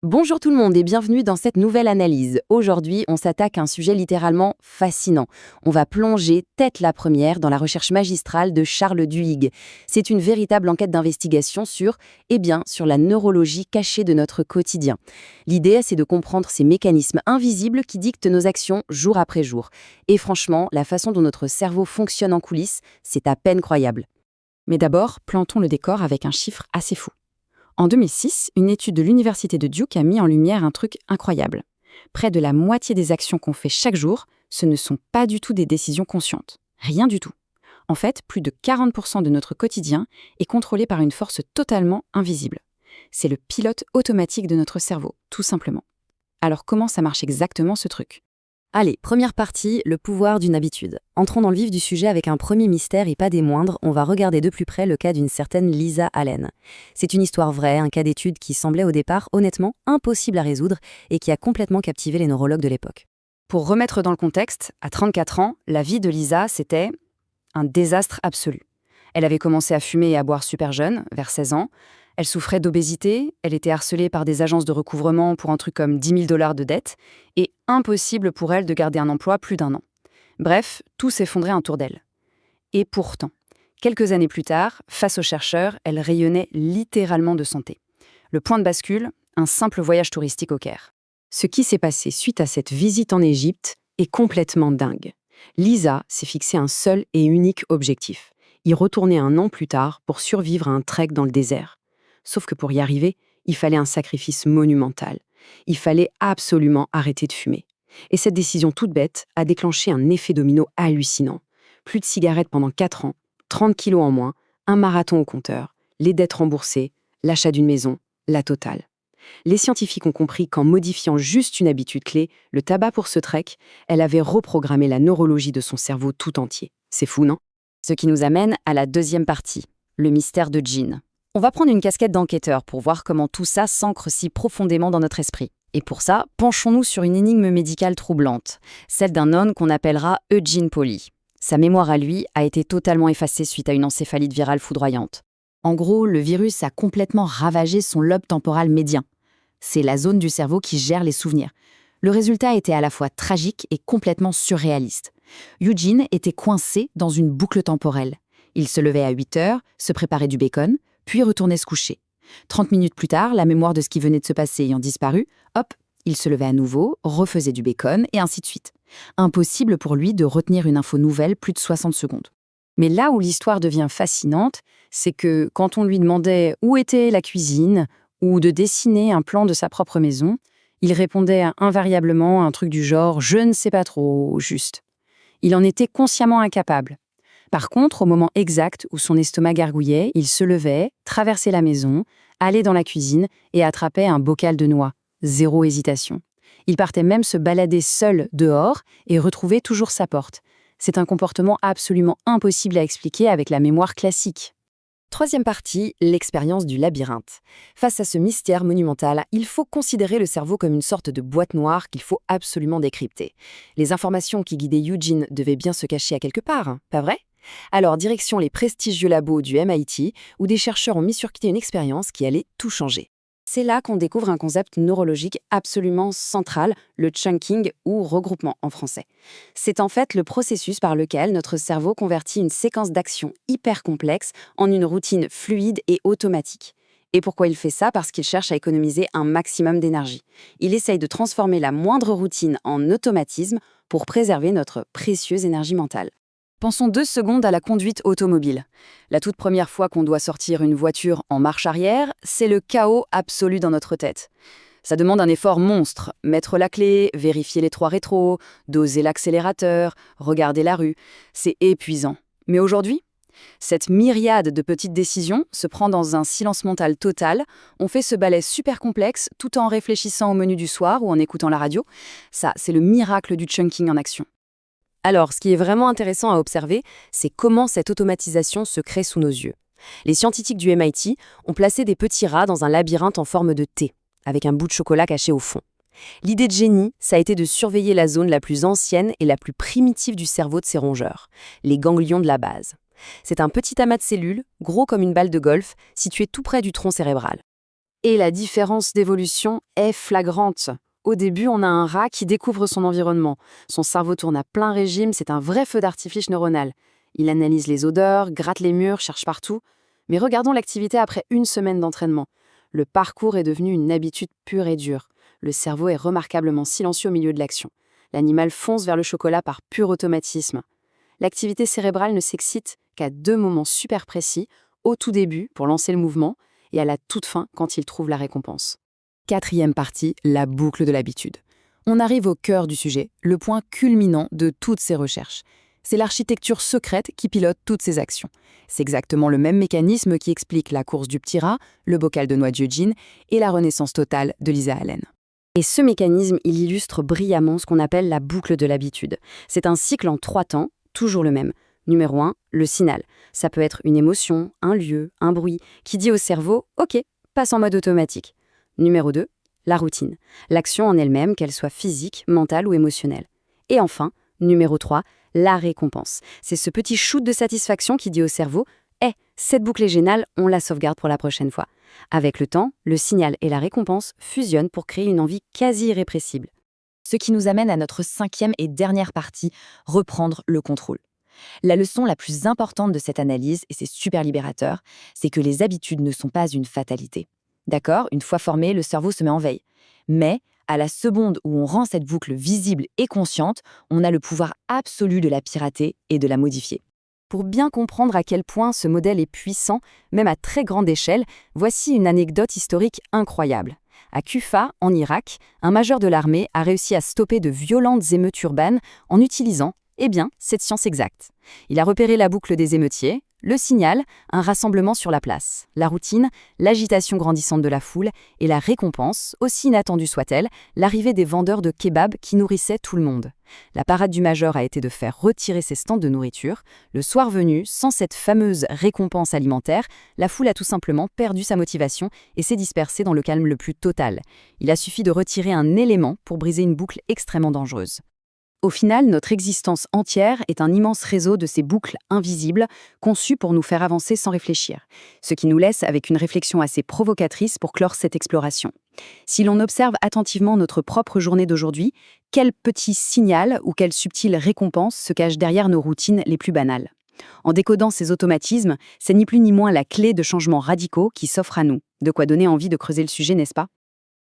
Bonjour tout le monde et bienvenue dans cette nouvelle analyse. Aujourd'hui, on s'attaque à un sujet littéralement fascinant. On va plonger tête la première dans la recherche magistrale de Charles Duhigg. C'est une véritable enquête d'investigation sur la neurologie cachée de notre quotidien. L'idée, c'est de comprendre ces mécanismes invisibles qui dictent nos actions jour après jour. Et franchement, la façon dont notre cerveau fonctionne en coulisses, c'est à peine croyable. Mais d'abord, plantons le décor avec un chiffre assez fou. En 2006, une étude de l'Université de Duke a mis en lumière un truc incroyable. Près de la moitié des actions qu'on fait chaque jour, ce ne sont pas du tout des décisions conscientes. Rien du tout. En fait, plus de 40% de notre quotidien est contrôlé par une force totalement invisible. C'est le pilote automatique de notre cerveau, tout simplement. Alors comment ça marche exactement ce truc ? Allez, première partie, le pouvoir d'une habitude. Entrons dans le vif du sujet avec un premier mystère et pas des moindres, on va regarder de plus près le cas d'une certaine Lisa Allen. C'est une histoire vraie, un cas d'étude qui semblait au départ honnêtement impossible à résoudre et qui a complètement captivé les neurologues de l'époque. Pour remettre dans le contexte, à 34 ans, la vie de Lisa, c'était un désastre absolu. Elle avait commencé à fumer et à boire super jeune, vers 16 ans. Elle souffrait d'obésité, elle était harcelée par des agences de recouvrement pour un truc comme 10 000 $ de dette, et impossible pour elle de garder un emploi plus d'1 an. Bref, tout s'effondrait autour d'elle. Et pourtant, quelques années plus tard, face aux chercheurs, elle rayonnait littéralement de santé. Le point de bascule, un simple voyage touristique au Caire. Ce qui s'est passé suite à cette visite en Égypte est complètement dingue. Lisa s'est fixé un seul et unique objectif, y retourner 1 an plus tard pour survivre à un trek dans le désert. Sauf que pour y arriver, il fallait un sacrifice monumental. Il fallait absolument arrêter de fumer. Et cette décision toute bête a déclenché un effet domino hallucinant. Plus de cigarettes pendant 4 ans, 30 kilos en moins, un marathon au compteur, les dettes remboursées, l'achat d'une maison, la totale. Les scientifiques ont compris qu'en modifiant juste une habitude clé, le tabac pour ce trek, elle avait reprogrammé la neurologie de son cerveau tout entier. C'est fou, non ? Ce qui nous amène à la deuxième partie, le mystère de Jean. On va prendre une casquette d'enquêteur pour voir comment tout ça s'ancre si profondément dans notre esprit. Et pour ça, penchons-nous sur une énigme médicale troublante, celle d'un homme qu'on appellera Eugene Pauly. Sa mémoire à lui a été totalement effacée suite à une encéphalite virale foudroyante. En gros, le virus a complètement ravagé son lobe temporal médian. C'est la zone du cerveau qui gère les souvenirs. Le résultat était à la fois tragique et complètement surréaliste. Eugene était coincé dans une boucle temporelle. Il se levait à 8 heures, se préparait du bacon, puis retournait se coucher. 30 minutes plus tard, la mémoire de ce qui venait de se passer ayant disparu, hop, il se levait à nouveau, refaisait du bacon, et ainsi de suite. Impossible pour lui de retenir une info nouvelle plus de 60 secondes. Mais là où l'histoire devient fascinante, c'est que quand on lui demandait où était la cuisine, ou de dessiner un plan de sa propre maison, il répondait invariablement un truc du genre « je ne sais pas trop, juste ». Il en était consciemment incapable. Par contre, au moment exact où son estomac gargouillait, il se levait, traversait la maison, allait dans la cuisine et attrapait un bocal de noix. Zéro hésitation. Il partait même se balader seul dehors et retrouvait toujours sa porte. C'est un comportement absolument impossible à expliquer avec la mémoire classique. Troisième partie, l'expérience du labyrinthe. Face à ce mystère monumental, il faut considérer le cerveau comme une sorte de boîte noire qu'il faut absolument décrypter. Les informations qui guidaient Eugene devaient bien se cacher à quelque part, hein, pas vrai ? Alors, direction les prestigieux labos du MIT, où des chercheurs ont mis sur pied une expérience qui allait tout changer. C'est là qu'on découvre un concept neurologique absolument central, le chunking ou regroupement en français. C'est en fait le processus par lequel notre cerveau convertit une séquence d'actions hyper complexe en une routine fluide et automatique. Et pourquoi il fait ça ? Parce qu'il cherche à économiser un maximum d'énergie. Il essaye de transformer la moindre routine en automatisme pour préserver notre précieuse énergie mentale. Pensons 2 secondes à la conduite automobile. La toute première fois qu'on doit sortir une voiture en marche arrière, c'est le chaos absolu dans notre tête. Ça demande un effort monstre. Mettre la clé, vérifier les 3 rétros, doser l'accélérateur, regarder la rue. C'est épuisant. Mais aujourd'hui, cette myriade de petites décisions se prend dans un silence mental total. On fait ce balai super complexe tout en réfléchissant au menu du soir ou en écoutant la radio. Ça, c'est le miracle du chunking en action. Alors, ce qui est vraiment intéressant à observer, c'est comment cette automatisation se crée sous nos yeux. Les scientifiques du MIT ont placé des petits rats dans un labyrinthe en forme de T, avec un bout de chocolat caché au fond. L'idée de génie, ça a été de surveiller la zone la plus ancienne et la plus primitive du cerveau de ces rongeurs, les ganglions de la base. C'est un petit amas de cellules, gros comme une balle de golf, situé tout près du tronc cérébral. Et la différence d'évolution est flagrante. Au début, on a un rat qui découvre son environnement. Son cerveau tourne à plein régime, c'est un vrai feu d'artifice neuronal. Il analyse les odeurs, gratte les murs, cherche partout. Mais regardons l'activité après une semaine d'entraînement. Le parcours est devenu une habitude pure et dure. Le cerveau est remarquablement silencieux au milieu de l'action. L'animal fonce vers le chocolat par pur automatisme. L'activité cérébrale ne s'excite qu'à 2 moments super précis, au tout début pour lancer le mouvement et à la toute fin quand il trouve la récompense. 4e partie, la boucle de l'habitude. On arrive au cœur du sujet, le point culminant de toutes ces recherches. C'est l'architecture secrète qui pilote toutes ces actions. C'est exactement le même mécanisme qui explique la course du petit rat, le bocal de noix de Eugene et la renaissance totale de Lisa Allen. Et ce mécanisme, il illustre brillamment ce qu'on appelle la boucle de l'habitude. C'est un cycle en 3 temps, toujours le même. Numéro 1, le signal. Ça peut être une émotion, un lieu, un bruit, qui dit au cerveau « Ok, passe en mode automatique ». Numéro 2, la routine. L'action en elle-même, qu'elle soit physique, mentale ou émotionnelle. Et enfin, numéro 3, la récompense. C'est ce petit shoot de satisfaction qui dit au cerveau « cette boucle est géniale, on la sauvegarde pour la prochaine fois ». Avec le temps, le signal et la récompense fusionnent pour créer une envie quasi irrépressible. Ce qui nous amène à notre 5e et dernière partie, reprendre le contrôle. La leçon la plus importante de cette analyse, et c'est super libérateur, c'est que les habitudes ne sont pas une fatalité. D'accord, une fois formé, le cerveau se met en veille. Mais, à la seconde où on rend cette boucle visible et consciente, on a le pouvoir absolu de la pirater et de la modifier. Pour bien comprendre à quel point ce modèle est puissant, même à très grande échelle, voici une anecdote historique incroyable. À Kufa, en Irak, un major de l'armée a réussi à stopper de violentes émeutes urbaines en utilisant, cette science exacte. Il a repéré la boucle des émeutiers, le signal, un rassemblement sur la place, la routine, l'agitation grandissante de la foule et la récompense, aussi inattendue soit-elle, l'arrivée des vendeurs de kebabs qui nourrissaient tout le monde. La parade du major a été de faire retirer ses stands de nourriture. Le soir venu, sans cette fameuse récompense alimentaire, la foule a tout simplement perdu sa motivation et s'est dispersée dans le calme le plus total. Il a suffi de retirer un élément pour briser une boucle extrêmement dangereuse. Au final, notre existence entière est un immense réseau de ces boucles invisibles conçues pour nous faire avancer sans réfléchir, ce qui nous laisse avec une réflexion assez provocatrice pour clore cette exploration. Si l'on observe attentivement notre propre journée d'aujourd'hui, quel petit signal ou quelle subtile récompense se cache derrière nos routines les plus banales ? En décodant ces automatismes, c'est ni plus ni moins la clé de changements radicaux qui s'offre à nous. De quoi donner envie de creuser le sujet, n'est-ce pas ?